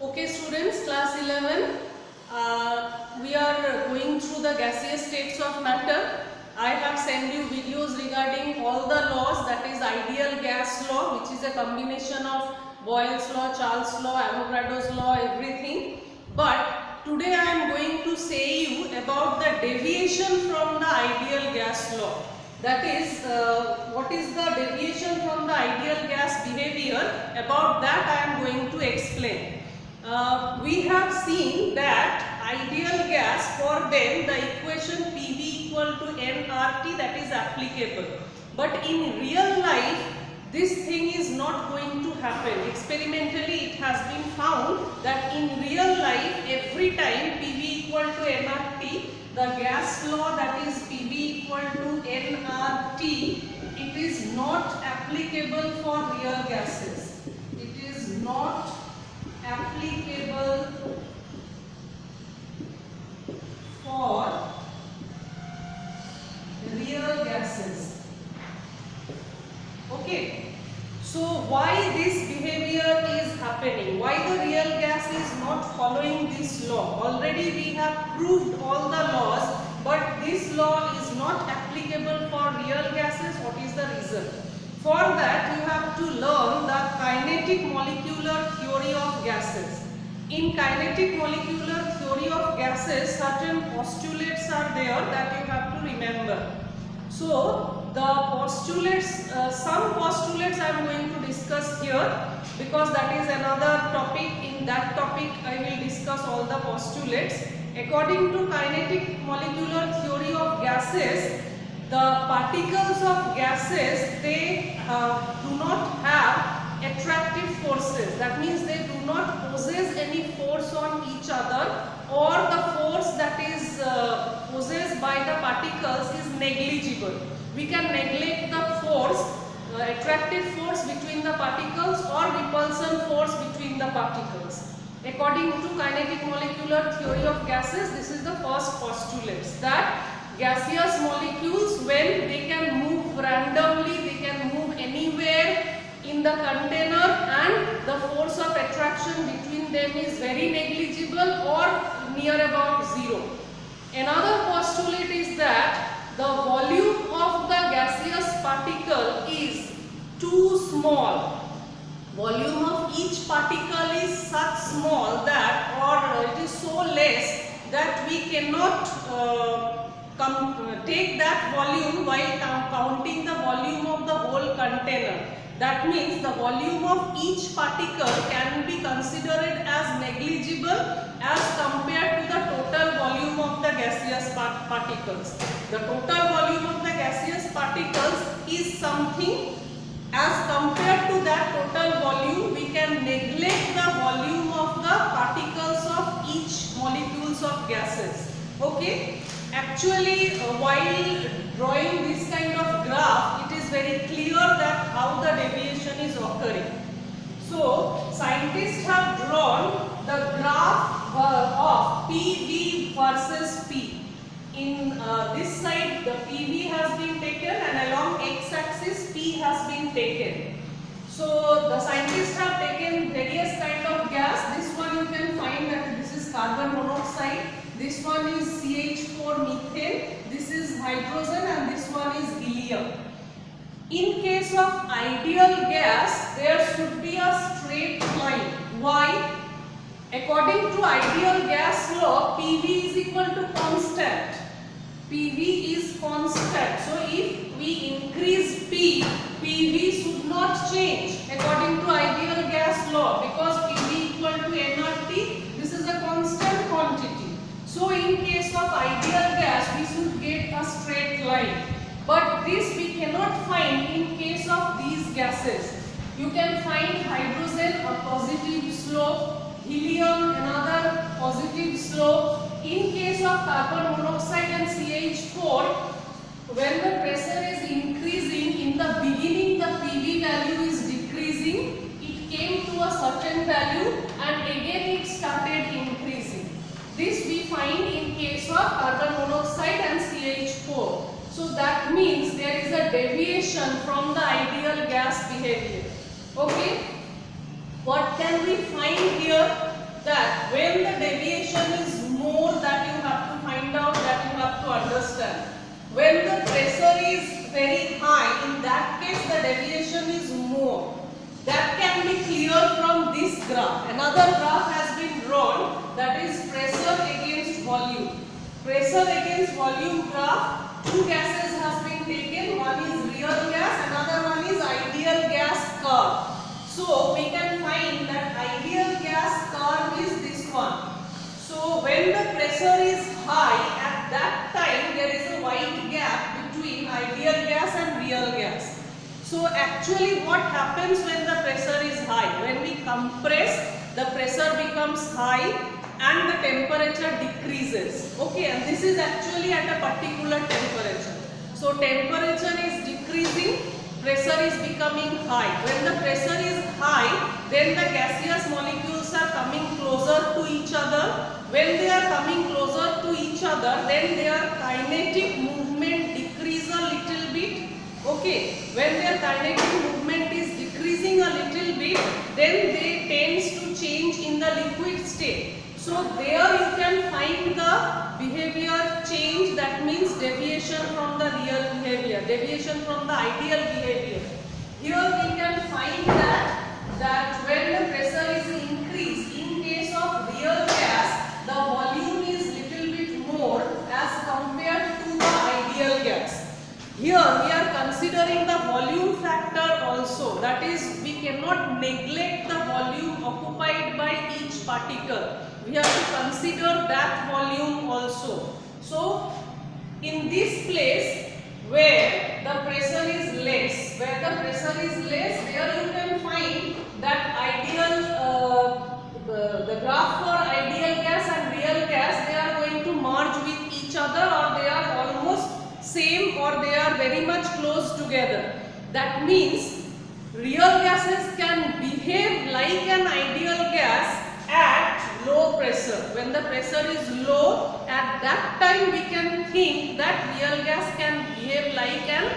Okay students, class 11, we are going through the gaseous states of matter. I have sent you videos regarding all the laws, that is ideal gas law, which is a combination of Boyle's law, Charles' law, Avogadro's law, everything. But today I am going to say you about the deviation from the ideal gas law. That is, what is the deviation from the ideal gas behavior? About that I am going to explain. We have seen that ideal gas, for them the equation PV equal to nRT, that is applicable. But in real life this thing is not going to happen. Experimentally it has been found that in real life every time PV equal to nRT, the gas law, that is PV equal to nRT, it is not applicable for real gases. It is not applicable for real gases. Okay, so why this behavior is happening? Why the real gas is not following this law? Already we have proved all the laws, but this law is not applicable for real gases. What is the reason? For that you have to learn the kinetic molecular theory of gases. In kinetic molecular theory of gases, certain postulates are there that you have to remember. So the postulates, some postulates I am going to discuss here, because that is another topic. In that topic I will discuss all the postulates. According to kinetic molecular theory of gases, the particles of gases, they do not have attractive forces. That means they do not possess any force on each other, or the force that is possessed by the particles is negligible. We can neglect the force, attractive force between the particles or repulsion force between the particles. According to kinetic molecular theory of gases, this is the first postulate, that gaseous molecules, when they can move randomly, they can move anywhere in the container, and the force of attraction between them is very negligible or near about zero. Another postulate is that the volume of the gaseous particle is too small. Volume of each particle is such small that, or it is so less that we cannot take that volume while counting the volume of the whole container. That means the volume of each particle can be considered as negligible as compared to the total volume of the gaseous particles. The total volume of the gaseous particles is something, as compared to that total volume we can neglect the volume of the particles of each molecules of gases. Okay, actually while drawing this kind of graph, it is very clear that how the deviation is occurring. So scientists have drawn the graph of PV versus P. In this side the PV has been taken, and along x-axis P has been taken. So the scientists have taken various kind of gas. This one you can find that this is carbon monoxide, this one is CH4 methane, this is hydrogen, and this one is helium. In case of ideal gas, there should be a straight line. Why? According to ideal gas law, PV is equal to constant. PV is constant. So if we increase P, PV should not change according to ideal gas law, because PV equal to nRT, this is a constant quantity. So in case of ideal gas, we should get a straight line. But this we cannot find in case of these gases. You can find hydrogen a positive slope, helium another positive slope. In case of carbon monoxide and CH4, when the pressure is increasing, in the beginning the PV value is decreasing, it came to a certain value and again it started increasing. This we find in case of carbon monoxide and CH4. So that means there is a deviation from the ideal gas behavior. Okay, what can we find here? that when the deviation is more, that you have to find out, that you have to understand. When the pressure is very high, in that case the deviation is more. That can be clear from this graph. Another graph has been drawn, that is pressure against volume. Pressure against volume graph, two gases has been taken, one is real gas, another one is ideal gas curve. So we can find that ideal gas curve is this one. So when the pressure is high, at that time there is a wide gap between ideal gas and real gas. So actually what happens when the pressure is high? When we compress, the pressure becomes high and the temperature decreases. Okay, and this is actually at a particular temperature. So temperature is decreasing, pressure is becoming high. When the pressure is high, then the gaseous molecules are coming closer to each other. When they are coming closer to each other, then their kinetic movement decrease a little bit. Okay, when their kinetic movement is decreasing a little bit, then they tends to change in the liquid state. So there you can find the behavior change, that means deviation from the real behavior, deviation from the ideal behavior. Here we can find that when the pressure is increased, in case of real gas, the volume is little bit more as compared to the ideal gas. Here we are considering the volume factor also, that is we cannot neglect the volume occupied by each particle. We have to consider that volume also. So in this place where the pressure is less, there you can find that ideal, the graph for ideal gas and real gas, they are going to merge with each other, or they are almost same, or they are very much close together. That means real gases can behave like an ideal gas at low pressure. When the pressure is low, at that time we can think that real gas can behave like an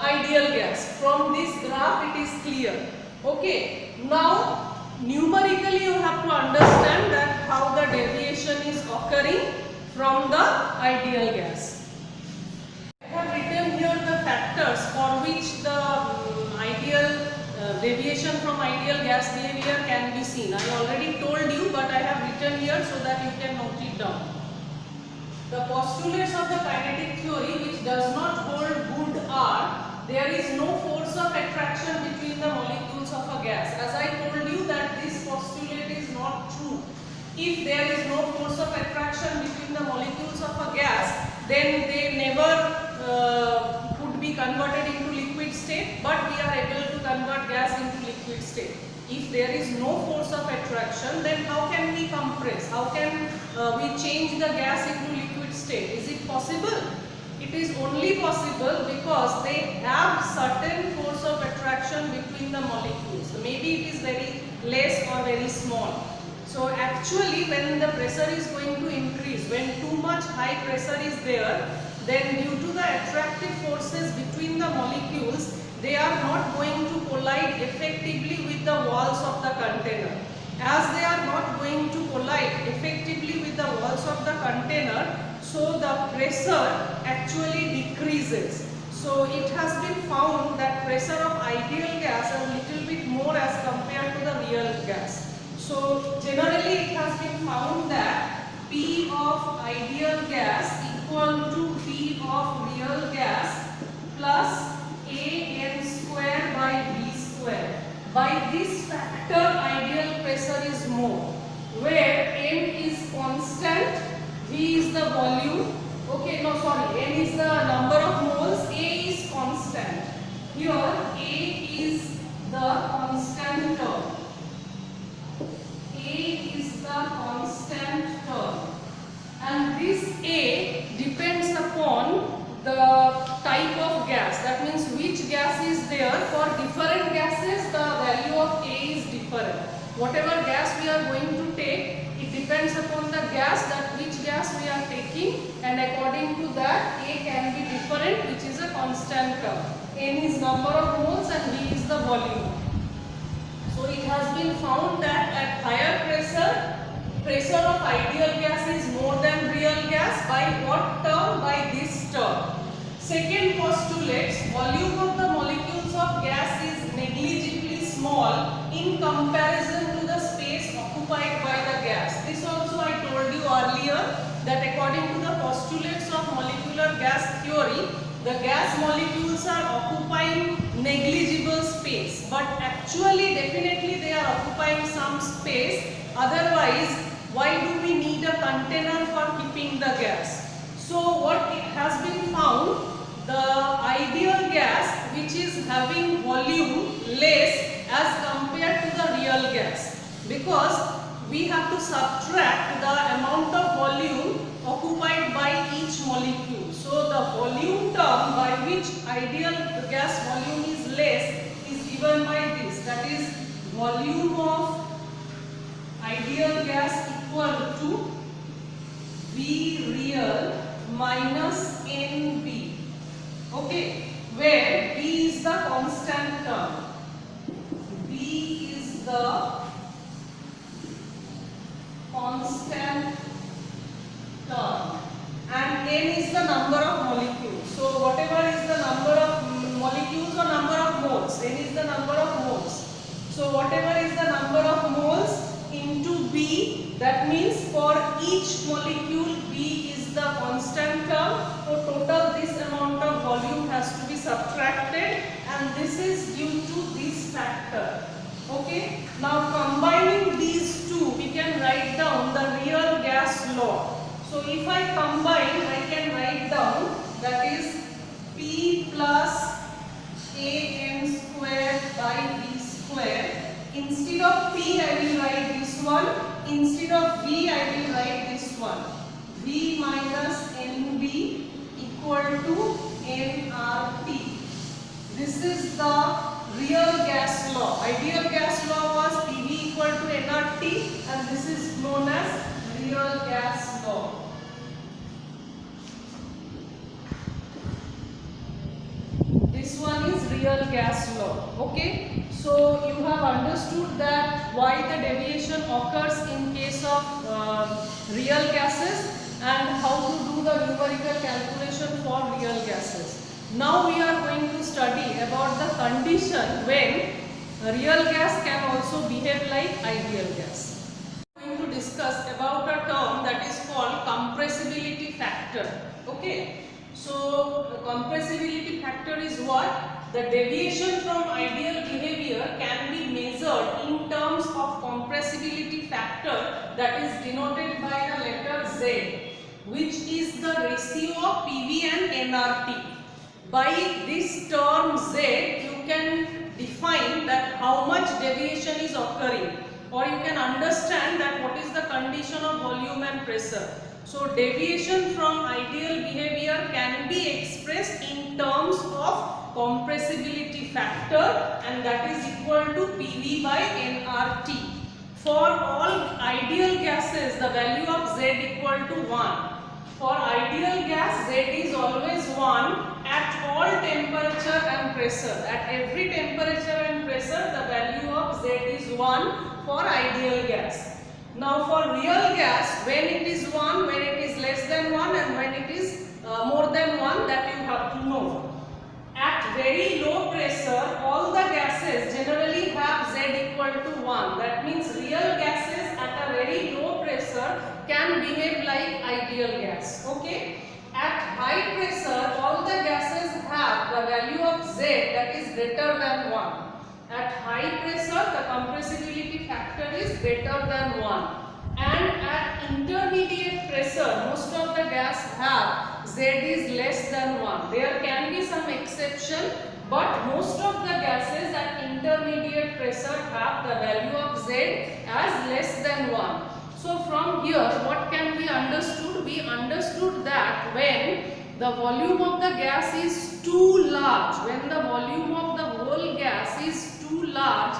ideal gas. From this graph it is clear. Okay, now numerically you have to understand that how the deviation is occurring from the ideal gas. I have written here the factors for which the ideal deviation from ideal gas behavior can be seen. I already told you, but I have written here so that you can note it down. The postulates of the kinetic theory which does not hold good are: there is no force of attraction between the molecules of a gas. As I told you that this postulate is not true. If there is no force of attraction between the molecules of a gas, then they never could be converted into liquid state, but we are able to convert gas into liquid state. If there is no force of attraction, then how can we compress? How can we change the gas into liquid state? Is it possible? It is only possible because they have certain force of attraction between the molecules. Maybe it is very less or very small. So actually when the pressure is going to increase, when too much high pressure is there, then due to the attractive forces between the molecules, they are not going to collide effectively with the walls of the container. As they are not going to collide effectively with the walls of the container, so the pressure actually decreases. So it has been found that pressure of ideal gas is a little bit more as compared to the real gas. So generally it has been found that P of ideal gas equal to P of real gas plus AN square by V square. By this factor ideal pressure is more, where N is constant, V is the volume, okay, no sorry, N is the number of moles, A is constant. Here A is the constant term. A is the constant term, and this A depends upon the type of gas. That means which gas is there. For different gases the value of A is different. Whatever gas we are going to take, it depends upon the gas, that which gas we are taking, and according to that A can be different, which is a constant term. N is number of moles and V is the volume. So it has been found that at higher pressure, pressure of ideal gas is more than real gas. By what term? By this term. Second postulate, volume of the molecules of gas is negligibly small in comparison to the space occupied by the gas. This also I told you earlier that according to the postulates of molecular gas theory, the gas molecules are occupying negligible space, but actually definitely they are occupying some space. Otherwise, why do we need a container for keeping the gas? So what it has been found, the ideal gas which is having volume less as compared to the real gas, because we have to subtract the amount of volume occupied by each molecule. So the volume term by which ideal gas volume is less is given by this, that is volume of ideal gas equal to V real minus NB. Okay, where B is the constant term. B is the constant term and N is the number of molecules. So whatever is the number of molecules or number of moles, N is the number of moles. So whatever is the number of moles into B, that means for each molecule B is the constant term. So total this amount of volume has to be subtracted, and this is due to this factor. Okay, now combining these two, we can write down the real gas law. So if I combine, I can write down that is P plus AN squared by B squared. Instead of P, I will write this one. Instead of V, I will write this one. V minus NB equal to nRT. This is the real gas law. Ideal gas law was PV equal to nRT, and this is known as real gas law. This one is real gas law. Okay, so you have understood that why the deviation occurs in case of real gases and how to do the numerical calculation for real gases. Now we are going to study about the condition when real gas can also behave like ideal gas. We are going to discuss about a term that is called compressibility factor. Okay, so the compressibility factor is what? The deviation from ideal behavior can be measured in terms of compressibility factor, that is denoted by the letter Z, which is the ratio of PV and nRT. By this term Z, you can define that how much deviation is occurring, or you can understand that what is the condition of volume and pressure. So deviation from ideal behavior can be expressed in terms of compressibility factor, and that is equal to PV by nRT. For all ideal gases, the value of Z equal to 1. For ideal gas, Z is always 1 at all temperature and pressure. At every temperature and pressure, the value of Z is 1 for ideal gas. Now for real gas, when it is 1, when it is less than 1, and when it is more than 1, that you have to know. At very low pressure, all the gases generally have Z equal to 1. That means real gases at a very low pressure can behave like ideal gas. Okay. At high pressure, all the gases have the value of Z that is greater than 1. At high pressure, the compressibility factor is greater than 1. And at intermediate pressure, most of the gas have Z is less than 1. There can be some exception, but most of the gases at intermediate pressure have the value of Z as less than 1. So from here, what can be understood? We understood that when the volume of the gas is too large, when the volume of the whole gas is too large,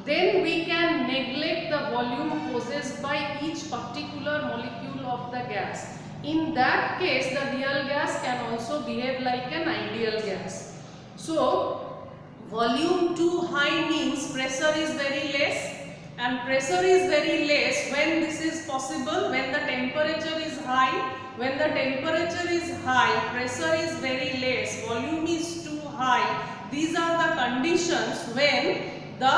then we can neglect the volume possessed by each particular molecule of the gas. In that case, the real gas can also behave like an ideal gas. So, volume too high means pressure is very less, and pressure is very less. When this is possible? When the temperature is high. When the temperature is high, pressure is very less, volume is too high. These are the conditions when the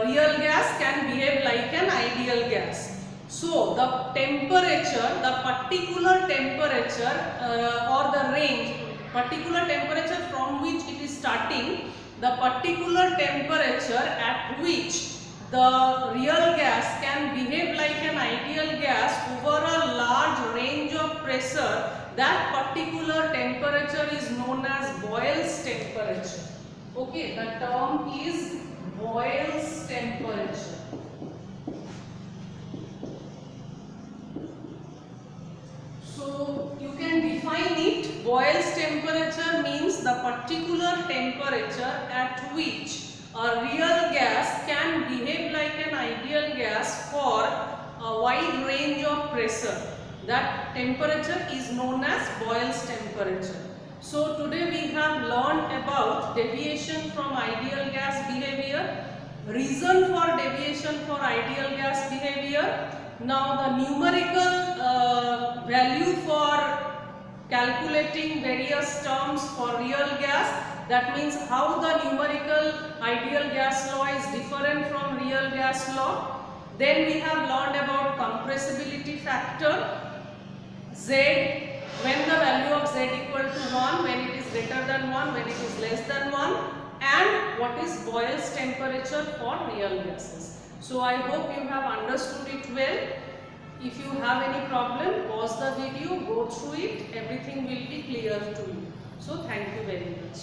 real gas can behave like an ideal gas. So the temperature, the particular temperature or the range, particular temperature from which it is starting, the particular temperature at which the real gas can behave like an ideal gas over a large range of pressure, that particular temperature is known as Boyle's temperature. Okay, the term is Boyle's temperature. So you can define it. Boyle's temperature means the particular temperature at which a real gas can behave like an ideal gas for a wide range of pressure. That temperature is known as Boyle's temperature. So today we have learned about deviation from ideal gas behavior, reason for deviation for ideal gas behavior. Now the numerical value for calculating various terms for real gas, that means how the numerical ideal gas law is different from real gas law. Then we have learned about compressibility factor, Z, when the value of Z equal to 1, when it is greater than 1, when it is less than 1, and what is Boyle's temperature for real gases. So I hope you have understood it well. If you have any problem, pause the video, go through it, everything will be clear to you. So thank you very much.